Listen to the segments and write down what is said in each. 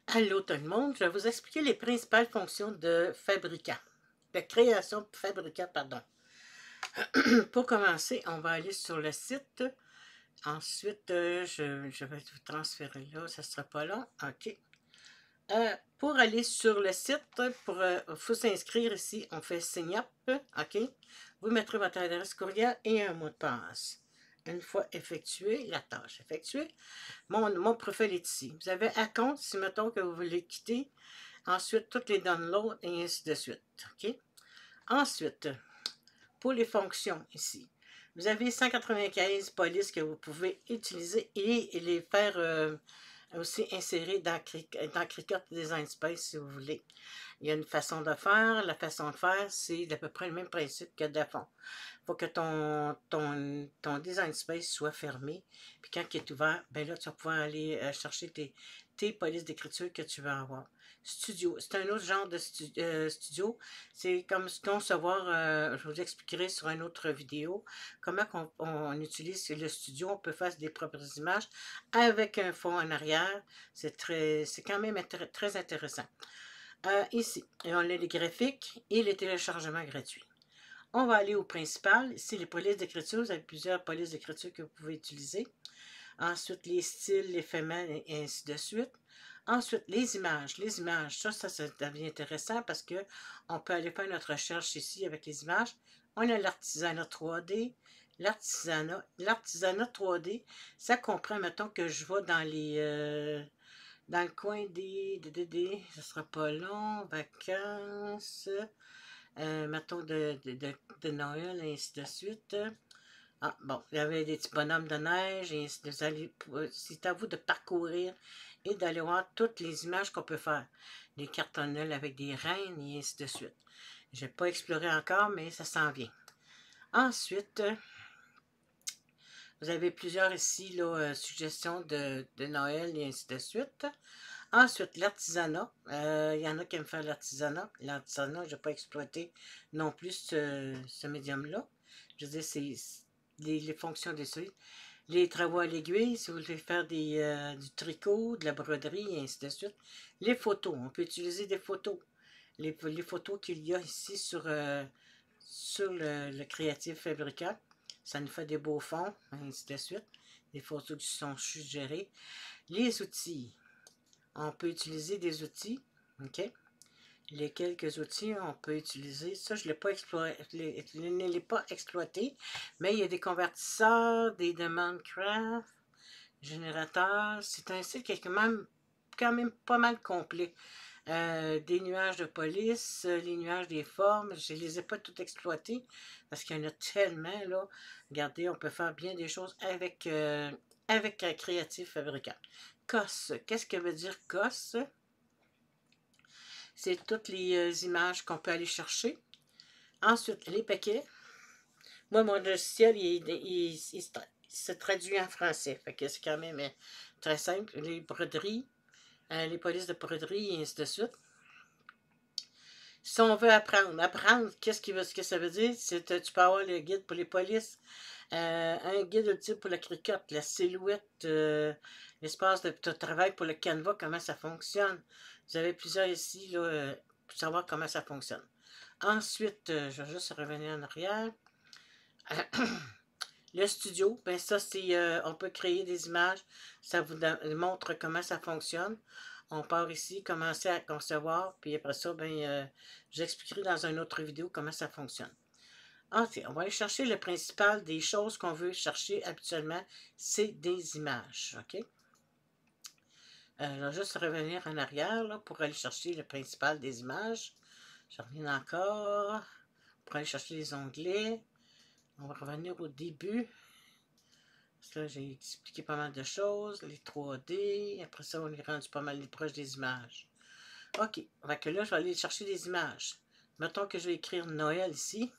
Allô tout le monde, je vais vous expliquer les principales fonctions de Fabrica, de création de Fabrica, pardon. Pour commencer, on va aller sur le site. Ensuite, je vais vous transférer là, ça ne sera pas long. OK. Pour aller sur le site, il faut s'inscrire ici. On fait Sign Up. OK. Vous mettrez votre adresse courriel et un mot de passe. Une fois effectué, la tâche effectuée, mon profil est ici. Vous avez un compte si mettons que vous voulez quitter. Ensuite, toutes les downloads et ainsi de suite. OK? Ensuite, pour les fonctions ici, vous avez 195 polices que vous pouvez utiliser et les faire aussi insérer dans Cricut Design Space si vous voulez. Il y a une façon de faire. La façon de faire, c'est à peu près le même principe que de fond. Il faut que ton Design Space soit fermé. Puis quand il est ouvert, ben là, tu vas pouvoir aller chercher tes polices d'écriture que tu veux avoir. Studio, c'est un autre genre de studio. C'est comme concevoir, je vous expliquerai sur une autre vidéo, comment on utilise le studio. On peut faire des propres images avec un fond en arrière. C'est quand même très intéressant. Ici, on a les graphiques et les téléchargements gratuits. On va aller au principal. Ici, les polices d'écriture. Vous avez plusieurs polices d'écriture que vous pouvez utiliser. Ensuite, les styles, l'éphémère et ainsi de suite. Ensuite, les images. Les images, ça devient intéressant parce qu'on peut aller faire notre recherche ici avec les images. On a l'artisanat 3D. L'artisanat 3D, ça comprend, mettons, que je vais dans le coin ça sera pas long, vacances, mettons de Noël, et ainsi de suite. Ah, bon, il y avait des petits bonhommes de neige, et c'est à vous de parcourir et d'aller voir toutes les images qu'on peut faire. Des cartonnels avec des reines, et ainsi de suite. Je n'ai pas exploré encore, mais ça s'en vient. Ensuite, vous avez plusieurs ici, là, suggestions de Noël, et ainsi de suite. Ensuite, l'artisanat. Il y en a qui aiment faire l'artisanat. L'artisanat, je n'ai pas exploité non plus ce médium-là. Je veux dire, c'est les fonctions des suites. Les travaux à l'aiguille, si vous voulez faire du tricot, de la broderie, et ainsi de suite. Les photos, on peut utiliser des photos. Les photos qu'il y a ici sur le Creative Fabrica. Ça nous fait des beaux fonds, ainsi de suite. Les photos qui sont suggérées. Les outils. On peut utiliser des outils. OK? Les quelques outils on peut utiliser. Ça, je ne l'ai pas exploité, mais il y a des convertisseurs, des demandes craft, générateurs. C'est un site qui est quand même pas mal complet. Des nuages de police, les nuages des formes, je ne les ai pas toutes exploités parce qu'il y en a tellement, là. Regardez, on peut faire bien des choses avec un créatif fabricant. COS, qu'est-ce que veut dire COS? C'est toutes les images qu'on peut aller chercher. Ensuite, les paquets. Moi, mon logiciel, il se traduit en français. Fait que c'est quand même très simple. Les broderies, les polices de broderie et ainsi de suite. Si on veut apprendre, ce que ça veut dire? C'est tu peux avoir le guide pour les polices, un guide utile pour la cricotte, la silhouette, l'espace de travail pour le canevas, comment ça fonctionne. Vous avez plusieurs ici là, pour savoir comment ça fonctionne. Ensuite, je vais juste revenir en arrière. Le studio, ben ça, c'est on peut créer des images. Ça vous montre comment ça fonctionne. On part ici, commencer à concevoir, puis après ça, ben, j'expliquerai dans une autre vidéo comment ça fonctionne. Ensuite, on va aller chercher le principal des choses qu'on veut chercher habituellement, c'est des images, OK? Je vais juste revenir en arrière là, pour aller chercher le principal des images. Je reviens encore pour aller chercher les onglets. On va revenir au début. Parce que là, j'ai expliqué pas mal de choses. Les 3D. Après ça, on est rendu pas mal proche des images. OK. Fait que là, je vais aller chercher des images. Mettons que je vais écrire Noël ici.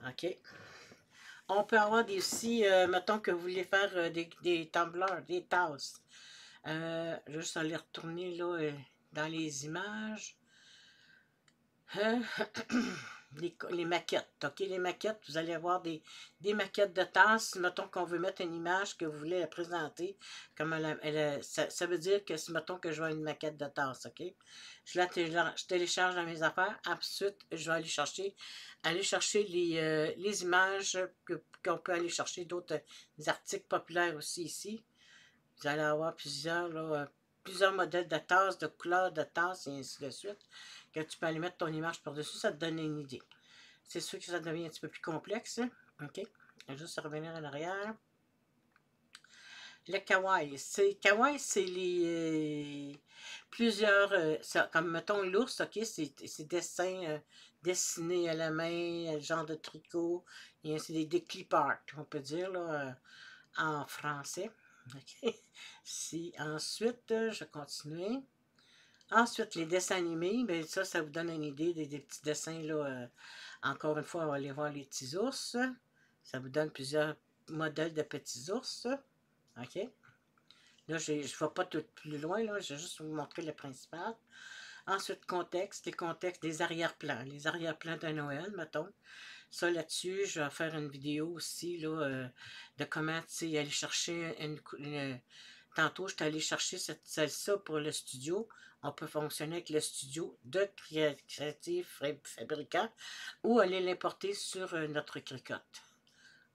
OK. On peut avoir des aussi, mettons que vous voulez faire des tumblers, des tasses. Juste aller retourner là dans les images. les maquettes, ok? Les maquettes, vous allez avoir des maquettes de tasses. Mettons qu'on veut mettre une image que vous voulez la présenter, comme ça veut dire que, mettons que je vois une maquette de tasse, ok? Je télécharge dans mes affaires. Ensuite, je vais aller chercher les images qu'on peut aller chercher d'autres articles populaires aussi ici. Vous allez avoir plusieurs modèles de tasses, de couleurs de tasses, et ainsi de suite, que tu peux aller mettre ton image par-dessus, ça te donne une idée. C'est sûr que ça devient un petit peu plus complexe. OK? Je vais juste revenir en arrière. Le kawaii. Kawaii, c'est plusieurs. Comme mettons l'ours, OK? C'est dessins dessinés à la main, genre de tricot. C'est des clip art, on peut dire, là, en français. OK? Ensuite, je vais continuer. Ensuite, les dessins animés, bien ça vous donne une idée des petits dessins, là. Encore une fois, on va aller voir les petits ours. Ça vous donne plusieurs modèles de petits ours. OK? Là, je ne vais pas tout plus loin, là. Je vais juste vous montrer le principal. Ensuite, contexte. Les contextes des arrière-plans. Les arrière-plans de Noël, mettons. Ça, là-dessus, je vais faire une vidéo aussi, là, de comment, tu sais, aller chercher tantôt, je suis allé chercher celle-là pour le studio. On peut fonctionner avec le studio de Créatif Fabricant ou aller l'importer sur notre Cricut.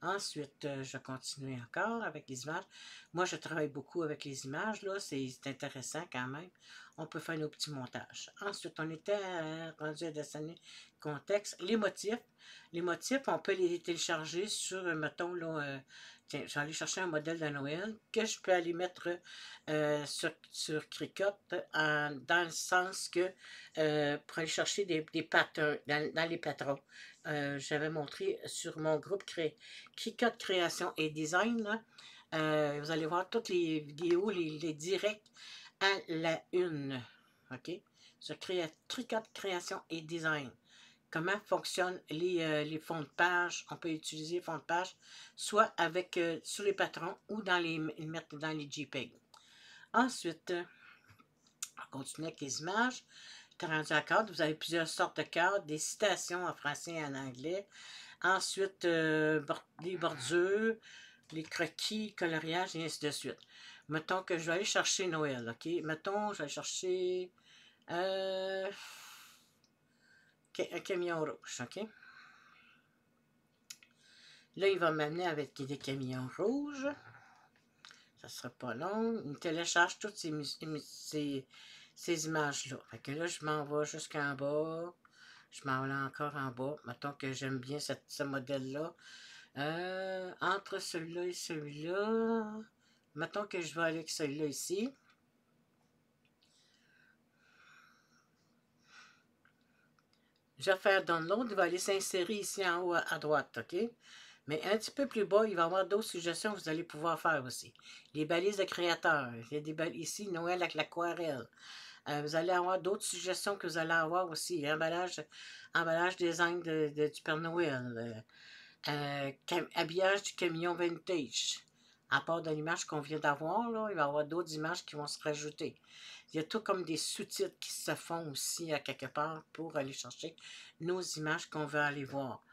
Ensuite, je vais continuer encore avec les images. Moi, je travaille beaucoup avec les images, là. C'est intéressant quand même. On peut faire nos petits montages. Ensuite, on était rendu à dessiner contexte. Les motifs. Les motifs, on peut les télécharger sur, mettons, là, tiens, je vais aller chercher un modèle de Noël que je peux aller mettre sur Cricut dans le sens que pour aller chercher des patterns dans les patrons. J'avais montré sur mon groupe Cricut Création et Design. Là, vous allez voir toutes les vidéos, les directs à la une. OK? Sur Cricut Création et Design. Comment fonctionnent les fonds de page. On peut utiliser les fonds de page soit avec sur les patrons ou mettre dans les JPEG. Ensuite, on continue avec les images. Rendu à cadre, vous avez plusieurs sortes de cadres, des citations en français et en anglais. Ensuite, les bordures, les croquis, coloriages et ainsi de suite. Mettons que je vais aller chercher Noël, OK? Mettons, je vais aller chercher un camion rouge, OK? Là, il va m'amener avec des camions rouges. Ça ne sera pas long. Il me télécharge toutes ces images-là. Fait que là, je m'en vais jusqu'en bas. Je m'en vais encore en bas. Mettons que j'aime bien ce modèle-là. Entre celui-là et celui-là, mettons que je vais aller avec celui-là ici. Je vais faire download. Il va aller s'insérer ici en haut à droite, OK? Mais un petit peu plus bas, il va y avoir d'autres suggestions que vous allez pouvoir faire aussi. Les balises de créateurs. Il y a des balises ici, Noël avec l'aquarelle. Vous allez avoir d'autres suggestions que vous allez avoir aussi. Emballage design du Père Noël. Habillage du camion vintage. À part de l'image qu'on vient d'avoir, là, il va y avoir d'autres images qui vont se rajouter. Il y a tout comme des sous-titres qui se font aussi à quelque part pour aller chercher nos images qu'on veut aller voir.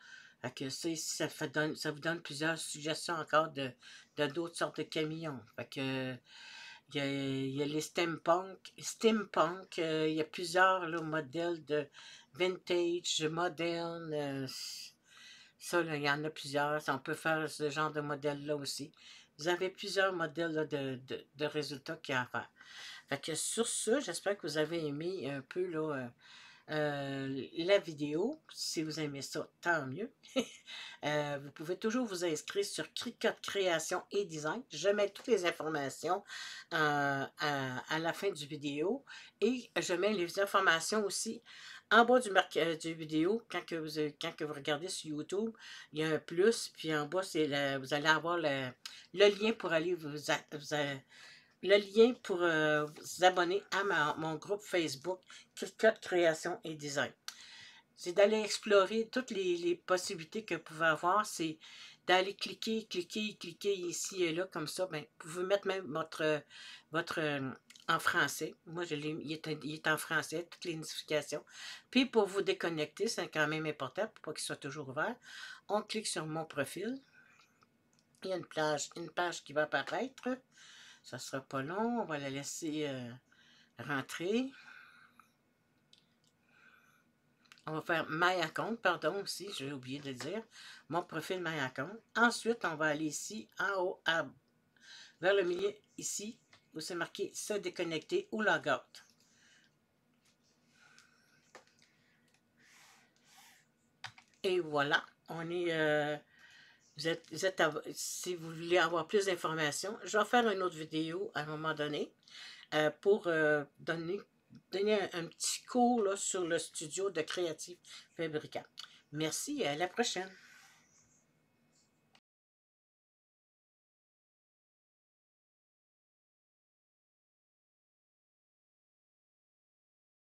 Fait que ça, ici, ça vous donne plusieurs suggestions encore de d'autres sortes de camions. Fait que il y a les steampunk. Il y a plusieurs là, modèles de vintage, moderne. Ça, là, il y en a plusieurs. On peut faire ce genre de modèle-là aussi. Vous avez plusieurs modèles là, de résultats qu'il y a à faire. Fait que sur ce, j'espère que vous avez aimé un peu là, la vidéo. Si vous aimez ça, tant mieux. Vous pouvez toujours vous inscrire sur Cricut Création et Design. Je mets toutes les informations à la fin du vidéo. Et je mets les informations aussi en bas du vidéo. Quand vous regardez sur YouTube, il y a un plus. Puis en bas, vous allez avoir le lien pour aller le lien pour vous abonner à mon groupe Facebook Cricut Création et Design. C'est d'aller explorer toutes les possibilités que vous pouvez avoir. C'est d'aller cliquer ici et là, comme ça. Ben, vous pouvez mettre même votre en français. Moi, il est en français, toutes les notifications. Puis, pour vous déconnecter, c'est quand même important pour pas qu'il soit toujours ouvert. On clique sur mon profil. Il y a une page qui va apparaître. Ça ne sera pas long. On va la laisser rentrer. On va faire My Account, pardon aussi, j'ai oublié de dire. Mon profil My Account. Ensuite, on va aller ici, en haut, vers le milieu, ici, où c'est marqué Se déconnecter ou Logout. Et voilà, on est... si vous voulez avoir plus d'informations, je vais faire une autre vidéo à un moment donné pour donner un petit cours là, sur le studio de Créatif Fabricant. Merci et à la prochaine.